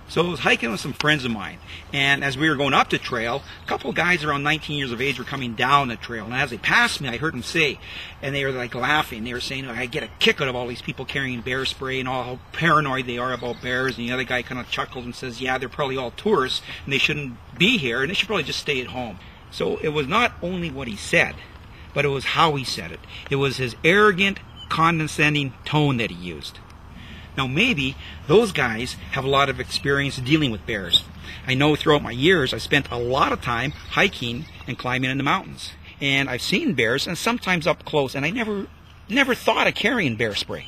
So I was hiking with some friends of mine, and as we were going up the trail, a couple of guys around 19 years of age were coming down the trail, and as they passed me, I heard them say, and they were like laughing, they were saying, I get a kick out of all these people carrying bear spray and all how paranoid they are about bears, and the other guy kind of chuckles and says, yeah, they're probably all tourists, and they shouldn't be here, and they should probably just stay at home. So it was not only what he said, but it was how he said it. It was his arrogant, condescending tone that he used. Now maybe those guys have a lot of experience dealing with bears. I know throughout my years I spent a lot of time hiking and climbing in the mountains. And I've seen bears, and sometimes up close, and I never thought of carrying bear spray.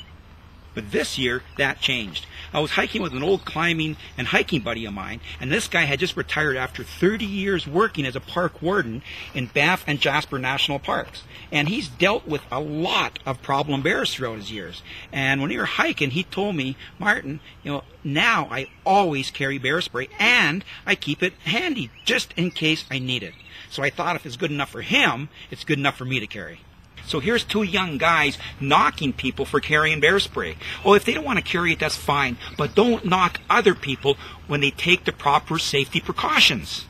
But this year, that changed. I was hiking with an old climbing and hiking buddy of mine, and this guy had just retired after 30 years working as a park warden in Banff and Jasper National Parks. And he's dealt with a lot of problem bears throughout his years. And when we were hiking, he told me, Martin, now I always carry bear spray, and I keep it handy, just in case I need it. So I thought if it's good enough for him, it's good enough for me to carry. So here's two young guys knocking people for carrying bear spray. Oh, if they don't want to carry it, that's fine. But don't knock other people when they take the proper safety precautions.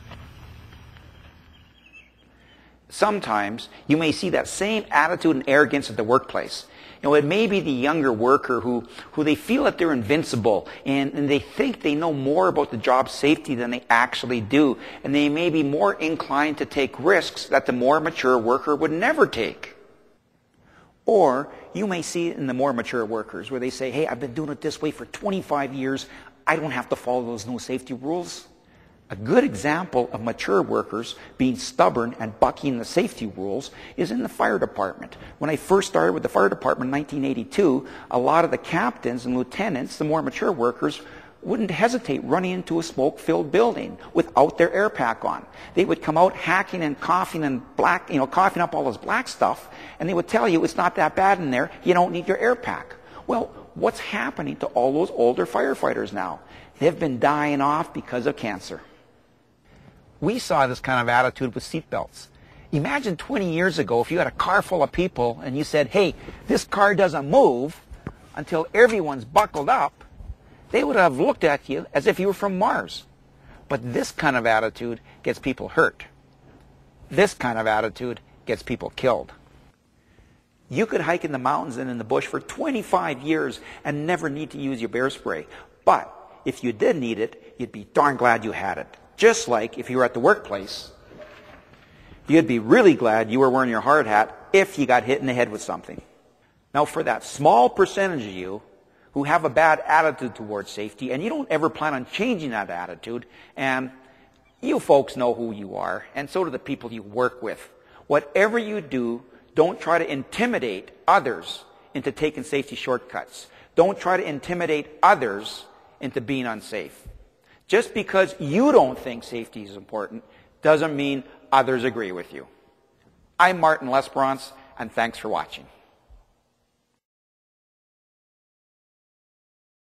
Sometimes you may see that same attitude and arrogance at the workplace. It may be the younger worker who they feel that they're invincible and they think they know more about the job safety than they actually do. And they may be more inclined to take risks that the more mature worker would never take. Or you may see it in the more mature workers where they say, hey, I've been doing it this way for 25 years. I don't have to follow those no safety rules. A good example of mature workers being stubborn and bucking the safety rules is in the fire department. When I first started with the fire department in 1982, a lot of the captains and lieutenants, the more mature workers, wouldn't hesitate running into a smoke-filled building without their air pack on. They would come out hacking and coughing and coughing up all this black stuff, and they would tell you it's not that bad in there, you don't need your air pack. Well, what's happening to all those older firefighters now? They've been dying off because of cancer. We saw this kind of attitude with seatbelts. Imagine 20 years ago if you had a car full of people and you said, hey, this car doesn't move until everyone's buckled up. They would have looked at you as if you were from Mars. But this kind of attitude gets people hurt. This kind of attitude gets people killed. You could hike in the mountains and in the bush for 25 years and never need to use your bear spray. But if you did need it, you'd be darn glad you had it. Just like if you were at the workplace, you'd be really glad you were wearing your hard hat if you got hit in the head with something. Now for that small percentage of you who have a bad attitude towards safety, and you don't ever plan on changing that attitude, and you folks know who you are, and so do the people you work with. Whatever you do, don't try to intimidate others into taking safety shortcuts. Don't try to intimidate others into being unsafe. Just because you don't think safety is important doesn't mean others agree with you. I'm Martin Lesperance, and thanks for watching.